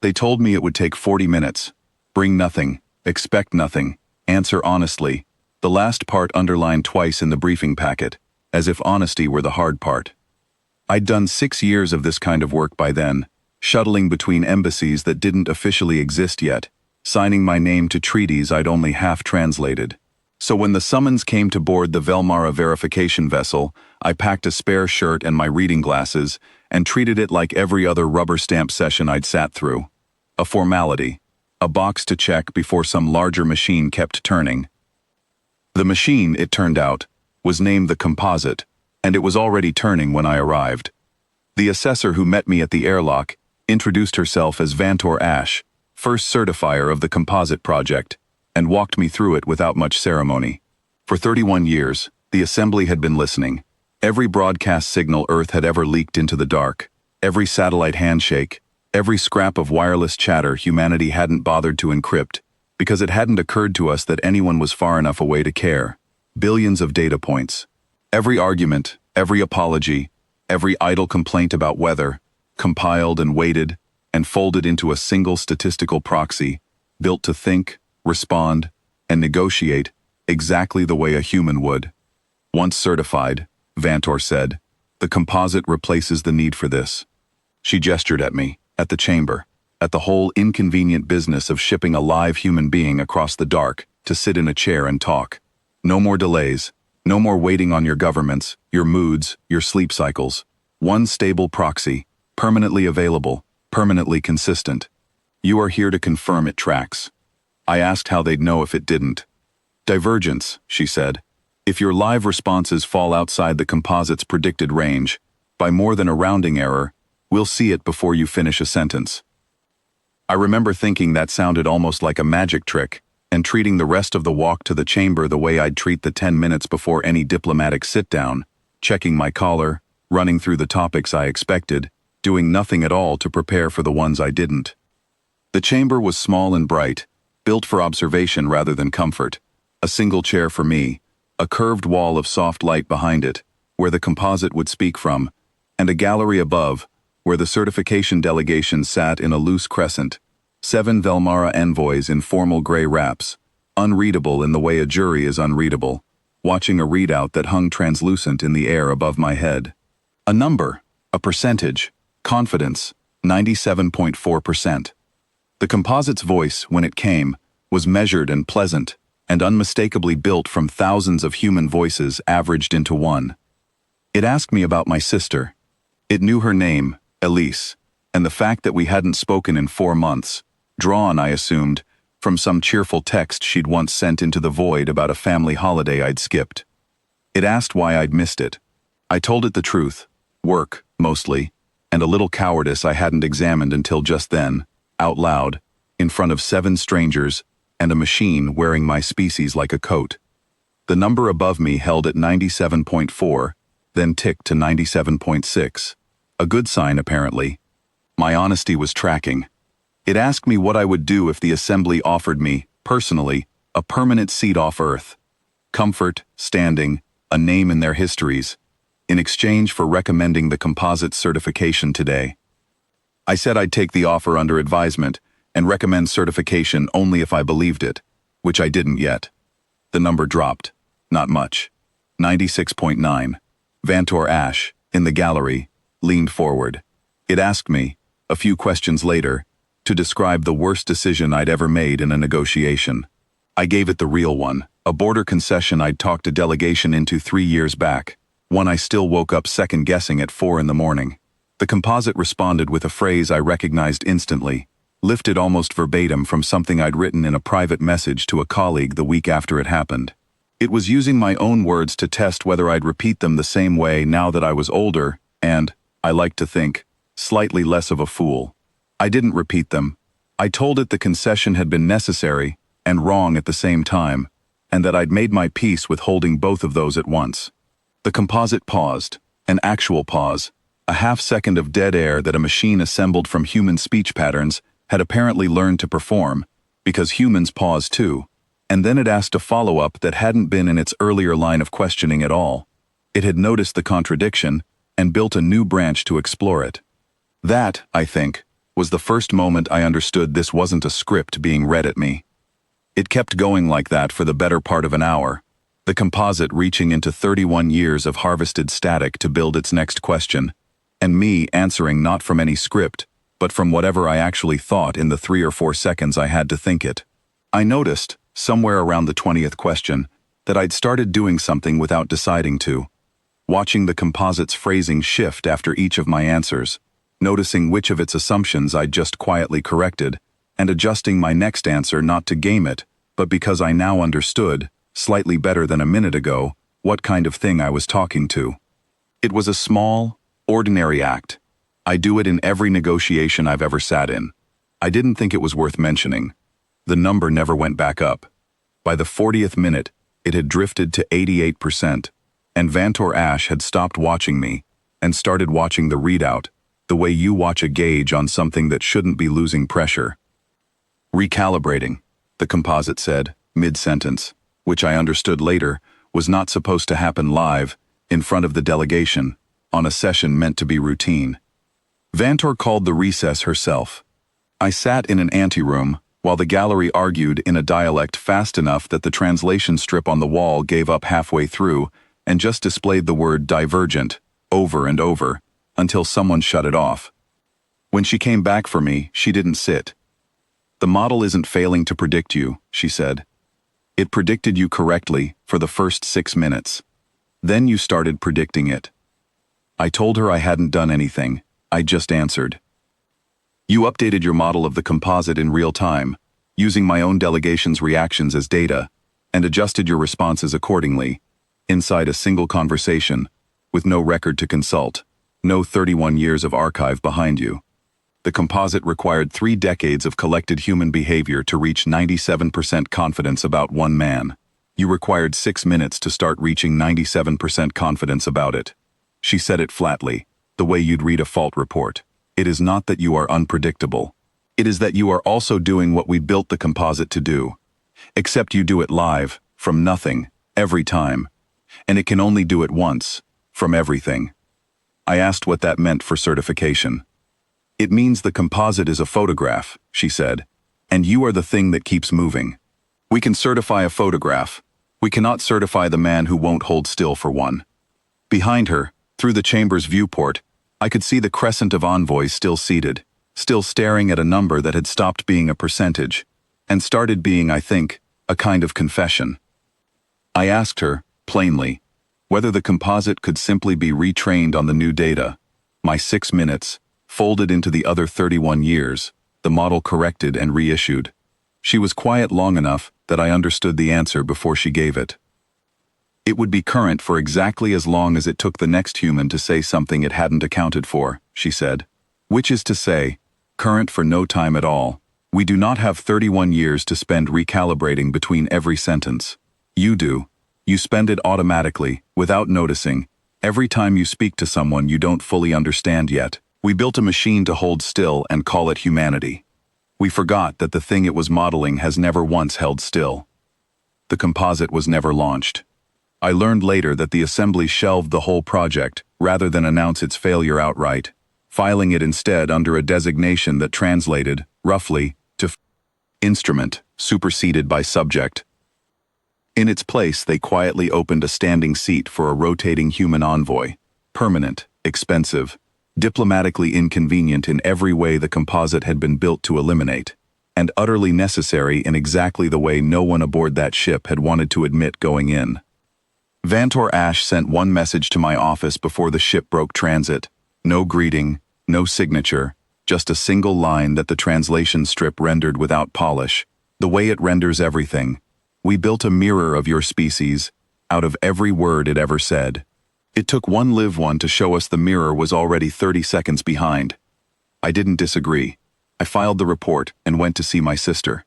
They told me it would take 40 minutes. Bring nothing, expect nothing, answer honestly. The last part underlined twice in the briefing packet, as if honesty were the hard part. I'd done 6 years of this kind of work by then, shuttling between embassies that didn't officially exist yet, signing my name to treaties I'd only half translated. So when the summons came to board the Velmara verification vessel, I packed a spare shirt and my reading glasses and treated it like every other rubber stamp session I'd sat through. A formality, a box to check before some larger machine kept turning. The machine, it turned out, was named the Composite, and it was already turning when I arrived. The assessor who met me at the airlock introduced herself as Vantor Ash, first certifier of the Composite project, and walked me through it without much ceremony. For 31 years, the assembly had been listening. Every broadcast signal Earth had ever leaked into the dark, every satellite handshake, every scrap of wireless chatter humanity hadn't bothered to encrypt, because it hadn't occurred to us that anyone was far enough away to care. Billions of data points. Every argument, every apology, every idle complaint about weather, compiled and weighted, and folded into a single statistical proxy, built to think, respond, and negotiate exactly the way a human would. Once certified, Vantor said, the Composite replaces the need for this. She gestured at me, at the chamber, at the whole inconvenient business of shipping a live human being across the dark to sit in a chair and talk. No more delays, no more waiting on your governments, your moods, your sleep cycles. One stable proxy, permanently available, permanently consistent. You are here to confirm it tracks. I asked how they'd know if it didn't. Divergence, she said. If your live responses fall outside the Composite's predicted range, by more than a rounding error, we'll see it before you finish a sentence. I remember thinking that sounded almost like a magic trick, and treating the rest of the walk to the chamber the way I'd treat the 10 minutes before any diplomatic sit-down, checking my collar, running through the topics I expected, doing nothing at all to prepare for the ones I didn't. The chamber was small and bright, built for observation rather than comfort. A single chair for me, a curved wall of soft light behind it, where the Composite would speak from, and a gallery above, where the certification delegation sat in a loose crescent. 7 Velmara envoys in formal gray wraps, unreadable in the way a jury is unreadable, watching a readout that hung translucent in the air above my head. A number, a percentage, confidence, 97.4%. The Composite's voice, when it came, was measured and pleasant, and unmistakably built from thousands of human voices averaged into one. It asked me about my sister. It knew her name, Elise, and the fact that we hadn't spoken in 4 months, drawn, I assumed, from some cheerful text she'd once sent into the void about a family holiday I'd skipped. It asked why I'd missed it. I told it the truth, work, mostly, and a little cowardice I hadn't examined until just then, out loud, in front of 7 strangers, and a machine wearing my species like a coat. The number above me held at 97.4, then ticked to 97.6. A good sign, apparently. My honesty was tracking. It asked me what I would do if the assembly offered me, personally, a permanent seat off Earth. Comfort, standing, a name in their histories, in exchange for recommending the Composite certification today. I said I'd take the offer under advisement and recommend certification only if I believed it, which I didn't yet. The number dropped. Not much. 96.9. Vantor Ash, in the gallery, leaned forward. It asked me, a few questions later, to describe the worst decision I'd ever made in a negotiation. I gave it the real one, a border concession I'd talked a delegation into 3 years back, one I still woke up second-guessing at 4 in the morning. The Composite responded with a phrase I recognized instantly, lifted almost verbatim from something I'd written in a private message to a colleague the week after it happened. It was using my own words to test whether I'd repeat them the same way now that I was older and, I like to think, slightly less of a fool. I didn't repeat them. I told it the concession had been necessary and wrong at the same time, and that I'd made my peace with holding both of those at once. The Composite paused, an actual pause, a half-second of dead air that a machine assembled from human speech patterns had apparently learned to perform, because humans pause too, and then it asked a follow-up that hadn't been in its earlier line of questioning at all. It had noticed the contradiction and built a new branch to explore it. That, I think, was the first moment I understood this wasn't a script being read at me. It kept going like that for the better part of an hour, the composite reaching into 31 years of harvested static to build its next question, and me answering not from any script, but from whatever I actually thought in the 3 or 4 seconds I had to think it. I noticed, somewhere around the 20th question, that I'd started doing something without deciding to. Watching the composite's phrasing shift after each of my answers, noticing which of its assumptions I'd just quietly corrected, and adjusting my next answer not to game it, but because I now understood, slightly better than a minute ago, what kind of thing I was talking to. It was a small, ordinary act. I do it in every negotiation I've ever sat in. I didn't think it was worth mentioning. The number never went back up. By the 40th minute, it had drifted to 88%, and Vantor Ash had stopped watching me and started watching the readout, the way you watch a gauge on something that shouldn't be losing pressure. Recalibrating, the composite said, mid-sentence, which I understood later was not supposed to happen live, in front of the delegation, on a session meant to be routine. Vantor called the recess herself. I sat in an anteroom, while the gallery argued in a dialect fast enough that the translation strip on the wall gave up halfway through and just displayed the word divergent, over and over, until someone shut it off. When she came back for me, she didn't sit. "The model isn't failing to predict you," she said. "It predicted you correctly for the first 6 minutes. Then you started predicting it." I told her I hadn't done anything. I just answered. "You updated your model of the composite in real time, using my own delegation's reactions as data, and adjusted your responses accordingly, inside a single conversation, with no record to consult, no 31 years of archive behind you. The composite required 3 decades of collected human behavior to reach 97% confidence about one man. You required 6 minutes to start reaching 97% confidence about it." She said it flatly, the way you'd read a fault report. "It is not that you are unpredictable. It is that you are also doing what we built the composite to do. Except you do it live, from nothing, every time. And it can only do it once, from everything." I asked what that meant for certification. "It means the composite is a photograph," she said, "and you are the thing that keeps moving. We can certify a photograph. We cannot certify the man who won't hold still for one." Behind her, through the chamber's viewport, I could see the crescent of envoys still seated, still staring at a number that had stopped being a percentage, and started being, I think, a kind of confession. I asked her, plainly, whether the composite could simply be retrained on the new data, my 6 minutes, folded into the other 31 years, the model corrected and reissued. She was quiet long enough that I understood the answer before she gave it. "It would be current for exactly as long as it took the next human to say something it hadn't accounted for," she said. "Which is to say, current for no time at all. We do not have 31 years to spend recalibrating between every sentence. You do. You spend it automatically, without noticing, every time you speak to someone you don't fully understand yet. We built a machine to hold still and call it humanity. We forgot that the thing it was modeling has never once held still. The composite was never launched. I learned later that the assembly shelved the whole project rather than announce its failure outright, filing it instead under a designation that translated, roughly, to instrument, superseded by subject. In its place, they quietly opened a standing seat for a rotating human envoy, permanent, expensive, diplomatically inconvenient in every way the composite had been built to eliminate, and utterly necessary in exactly the way no one aboard that ship had wanted to admit going in. Vantor Ash sent one message to my office before the ship broke transit. No greeting, no signature, just a single line that the translation strip rendered without polish, the way it renders everything. "We built a mirror of your species, out of every word it ever said." It took one live one to show us the mirror was already 30 seconds behind. I didn't disagree. I filed the report and went to see my sister.